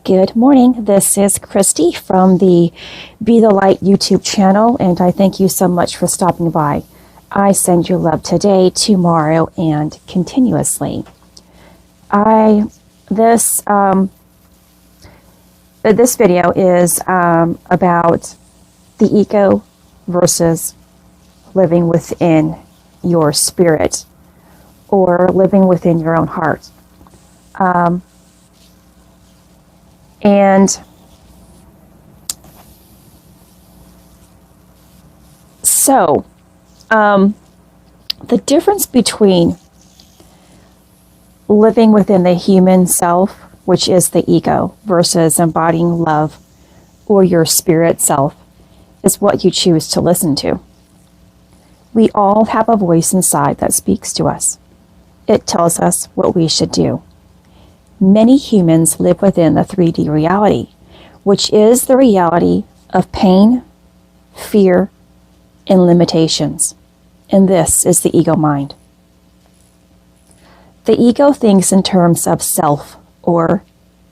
Good morning. This is Christy from the Be the Light YouTube channel, and I thank you so much for stopping by. I send you love today, tomorrow, and continuously. This video is about the ego versus living within your spirit or living within your own heart. And so, the difference between living within the human self, which is the ego, versus embodying love or your spirit self, is what you choose to listen to. We all have a voice inside that speaks to us. It tells us what we should do. Many humans live within the 3D reality, which is the reality of pain, fear, and limitations. And this is the ego mind. The ego thinks in terms of self, or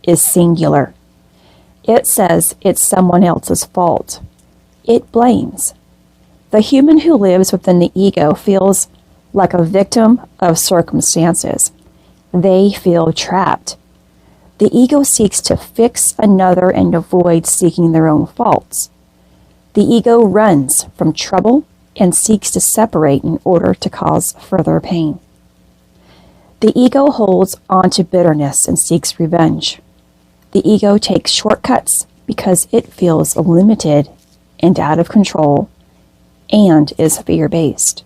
is singular. It says it's someone else's fault. It blames. The human who lives within the ego feels like a victim of circumstances. They feel trapped. The ego seeks to fix another and avoid seeking their own faults. The ego runs from trouble and seeks to separate in order to cause further pain. The ego holds on to bitterness and seeks revenge. The ego takes shortcuts because it feels limited and out of control and is fear-based.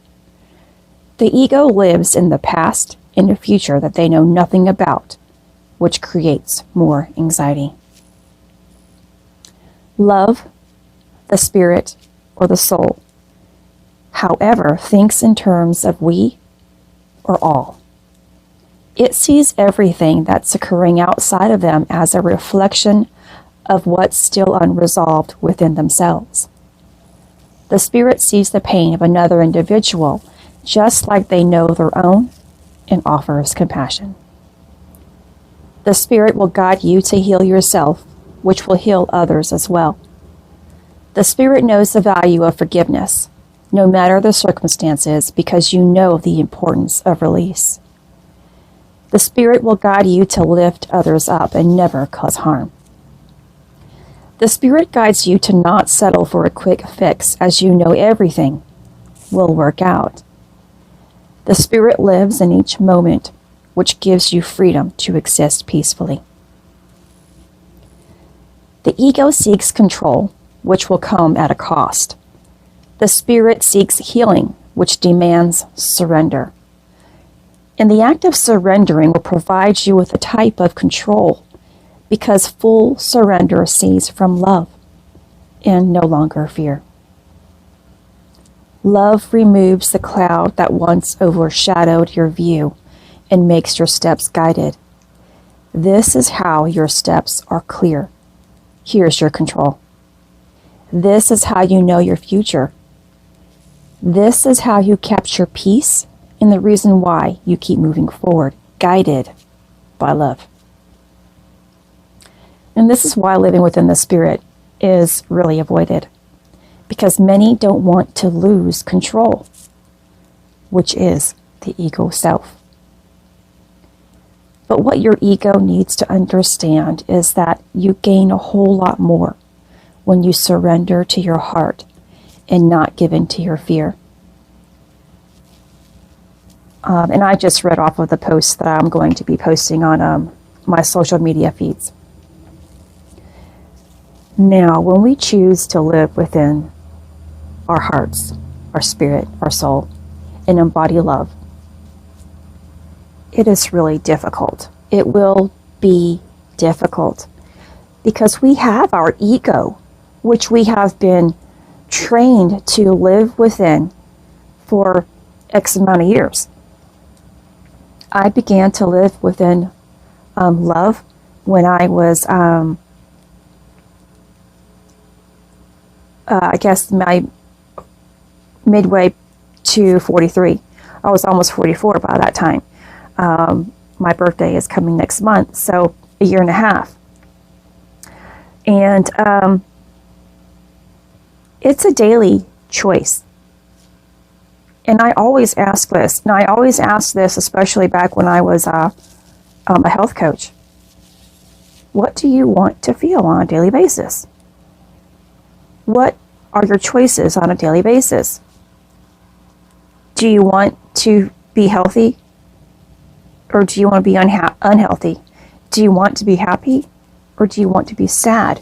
The ego lives in the past and the future that they know nothing about, which creates more anxiety. Love, the spirit, or the soul, however, thinks in terms of we or all. It sees everything that's occurring outside of them as a reflection of what's still unresolved within themselves. The spirit sees the pain of another individual just like they know their own and offers compassion. The spirit will guide you to heal yourself, which will heal others as well. The spirit knows the value of forgiveness, no matter the circumstances, because you know the importance of release. The spirit will guide you to lift others up and never cause harm. The spirit guides you to not settle for a quick fix, as you know everything will work out. The spirit lives in each moment, which gives you freedom to exist peacefully. The ego seeks control, which will come at a cost. The spirit seeks healing, which demands surrender. And the act of surrendering will provide you with a type of control, because full surrender sees from love and no longer fear. Love removes the cloud that once overshadowed your view and makes your steps guided. This is how your steps are clear. Here's your control. This is how you know your future. This is how you capture peace and the reason why you keep moving forward, guided by love. And this is why living within the spirit is really avoided, because many don't want to lose control, which is the ego self. But what your ego needs to understand is that you gain a whole lot more when you surrender to your heart and not give in to your fear. And I just read off of the post that I'm going to be posting on my social media feeds. Now, when we choose to live within our hearts, our spirit, our soul, and embody love, it is really difficult. It will be difficult because we have our ego, which we have been trained to live within for X amount of years. I began to live within love when I was, I guess, my midway to 43. I was almost 44 by that time. My birthday is coming next month, so a year and a half. And it's a daily choice. And I always ask this, and I always ask this, especially back when I was a health coach. What do you want to feel on a daily basis? What are your choices on a daily basis? Do you want to be healthy? Or do you want to be unhealthy? Do you want to be happy? Or do you want to be sad?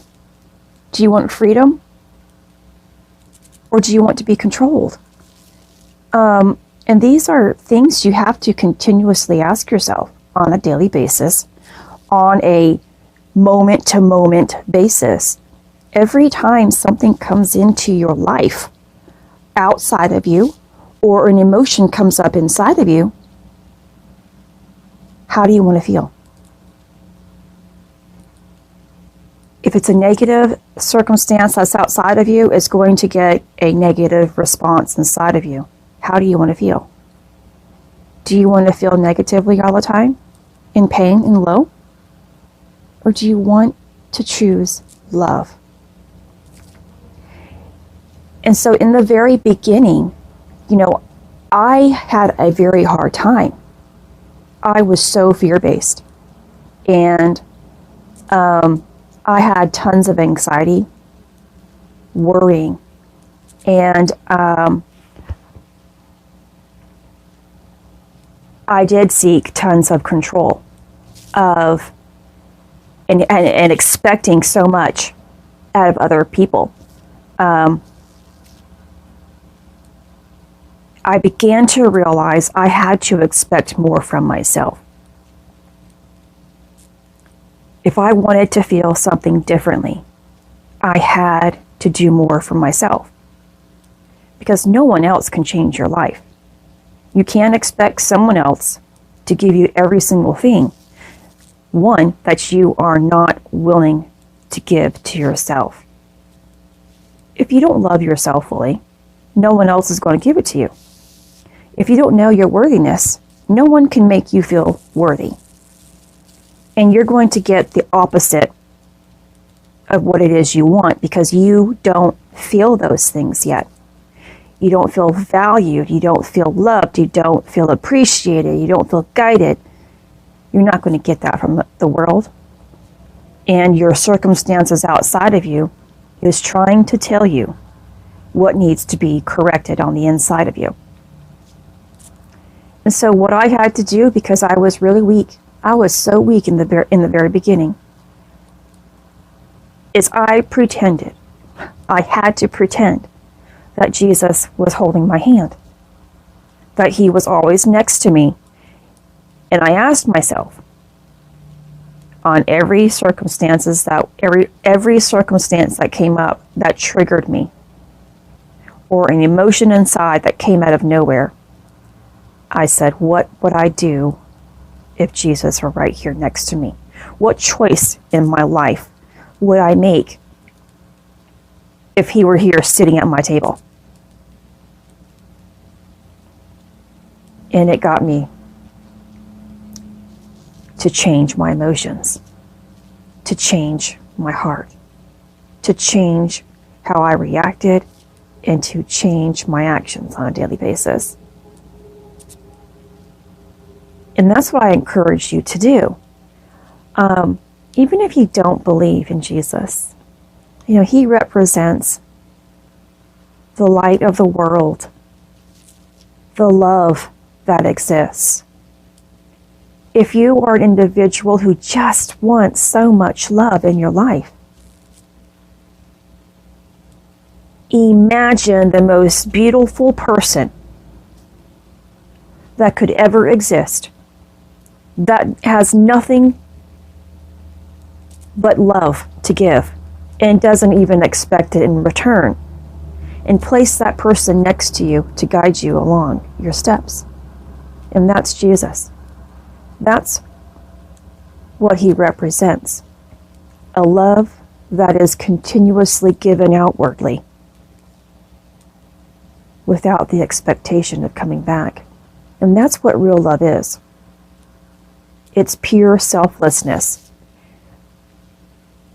Do you want freedom? Or do you want to be controlled? And these are things you have to continuously ask yourself on a daily basis, on a moment-to-moment basis. Every time something comes into your life outside of you, or an emotion comes up inside of you, how do you want to feel? If it's a negative circumstance that's outside of you, it's going to get a negative response inside of you. How do you want to feel? Do you want to feel negatively all the time, in pain and low? Or do you want to choose love? And so in the very beginning, I had a very hard time. I was so fear-based. And I had tons of anxiety, worrying, and I did seek tons of control of and expecting so much out of other people. I began to realize I had to expect more from myself. If I wanted to feel something differently, I had to do more for myself. Because no one else can change your life. You can't expect someone else to give you every single thing. One, that you are not willing to give to yourself. If you don't love yourself fully, no one else is going to give it to you. If you don't know your worthiness, no one can make you feel worthy. And you're going to get the opposite of what it is you want because you don't feel those things yet. You don't feel valued, you don't feel loved, you don't feel appreciated, you don't feel guided. You're not going to get that from the world. And your circumstances outside of you is trying to tell you what needs to be corrected on the inside of you. And so what I had to do, because I was really weak, I was so weak in the very beginning, is I pretended. I had to pretend that Jesus was holding my hand, that he was always next to me. And I asked myself, on every circumstance that came up that triggered me, or an emotion inside that came out of nowhere, I said, what would I do if Jesus were right here next to me? What choice in my life would I make if he were here sitting at my table? And it got me to change my emotions, to change my heart, to change how I reacted, and to change my actions on a daily basis. And that's what I encourage you to do. Even if you don't believe in Jesus, he represents the light of the world, the love that exists. If you are an individual who just wants so much love in your life, imagine the most beautiful person that could ever exist, that has nothing but love to give and doesn't even expect it in return, and place that person next to you to guide you along your steps. And that's Jesus. That's what he represents. A love that is continuously given outwardly without the expectation of coming back. And that's what real love is. It's pure selflessness.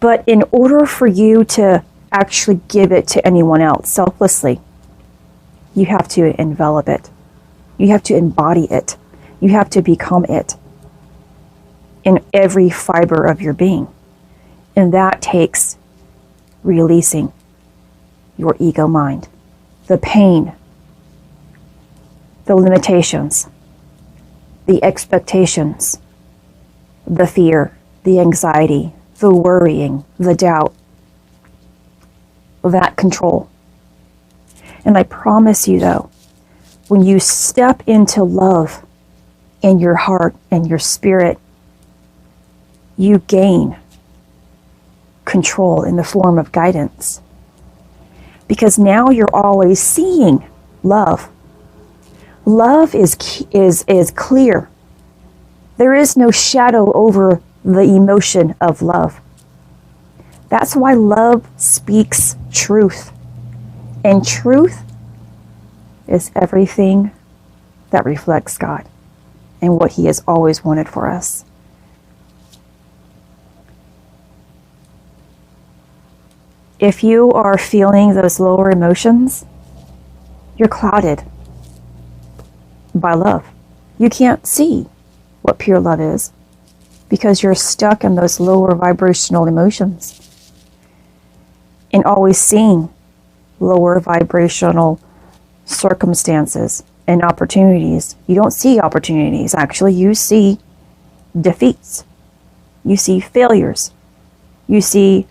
But in order for you to actually give it to anyone else selflessly, you have to envelop it. You have to embody it. You have to become it in every fiber of your being. And that takes releasing your ego mind, the pain, the limitations, the expectations, the fear, the anxiety, the worrying, the doubt, that control. And I promise you though, when you step into love in your heart and your spirit, you gain control in the form of guidance. Because now you're always seeing love. Love is clear. There is no shadow over the emotion of love. That's why love speaks truth. And truth is everything that reflects God and what He has always wanted for us. If you are feeling those lower emotions, you're clouded by love. You can't see what pure love is because you're stuck in those lower vibrational emotions and always seeing lower vibrational circumstances and opportunities. You don't see opportunities, actually. You see defeats. You see failures. You see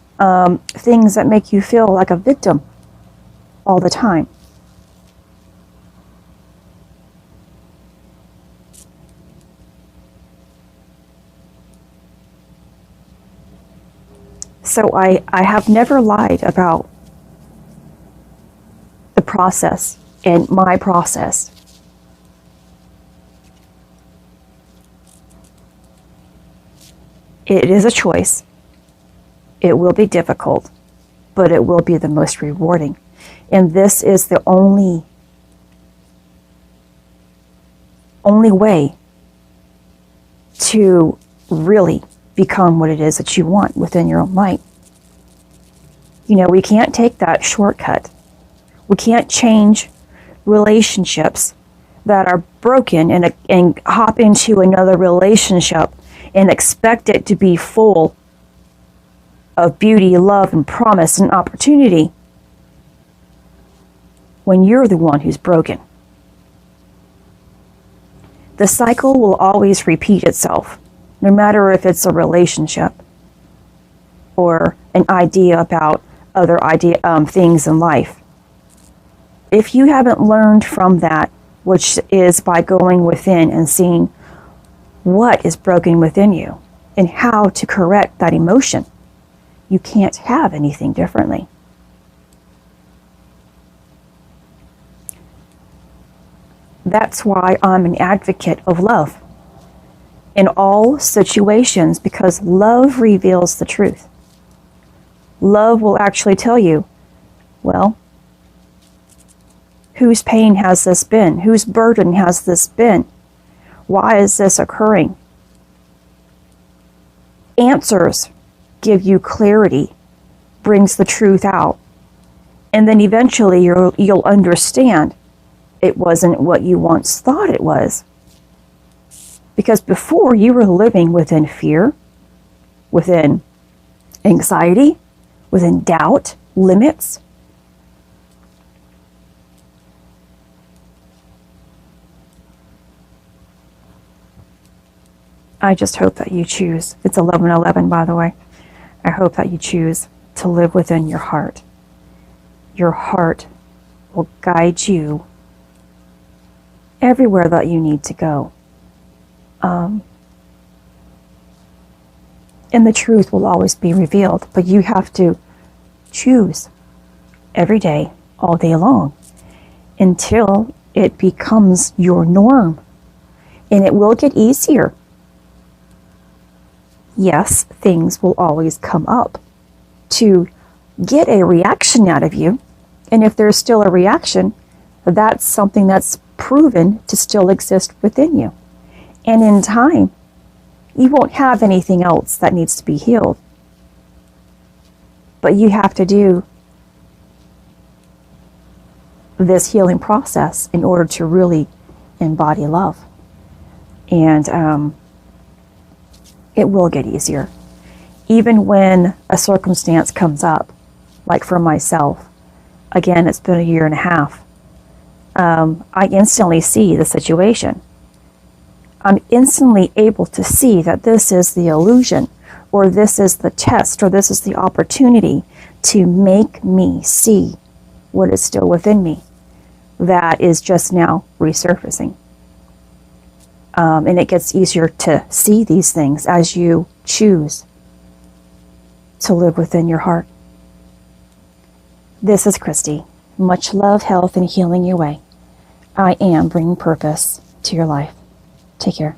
things that make you feel like a victim all the time. So I have never lied about the process and my process. It is a choice. It will be difficult, but it will be the most rewarding. And this is the only way to really become what it is that you want within your own might. You know, we can't take that shortcut. We can't change relationships that are broken and hop into another relationship and expect it to be full of beauty, love, and promise and opportunity when you're the one who's broken. The cycle will always repeat itself, no matter if it's a relationship or an idea about other things in life. If you haven't learned from that, which is by going within and seeing what is broken within you and how to correct that emotion, you can't have anything differently. That's why I'm an advocate of love in all situations, because love reveals the truth. Love will actually tell you, well, whose pain has this been? Whose burden has this been? Why is this occurring? Answers give you clarity, brings the truth out. And then eventually you'll understand it wasn't what you once thought it was. Because before you were living within fear, within anxiety, within doubt, limits. I just hope that you choose. It's 11:11, by the way. I hope that you choose to live within your heart. Your heart will guide you everywhere that you need to go. And the truth will always be revealed, but you have to choose every day, all day long, until it becomes your norm. And it will get easier. Yes, things will always come up to get a reaction out of you. And if there's still a reaction, that's something that's proven to still exist within you. And in time, you won't have anything else that needs to be healed. But you have to do this healing process in order to really embody love. And it will get easier. Even when a circumstance comes up, like for myself, again, it's been 1.5 years, I instantly see the situation. I'm instantly able to see that this is the illusion, or this is the test, or this is the opportunity to make me see what is still within me that is just now resurfacing. And it gets easier to see these things as you choose to live within your heart. This is Christy. Much love, health, and healing your way. I am bringing purpose to your life. Take care.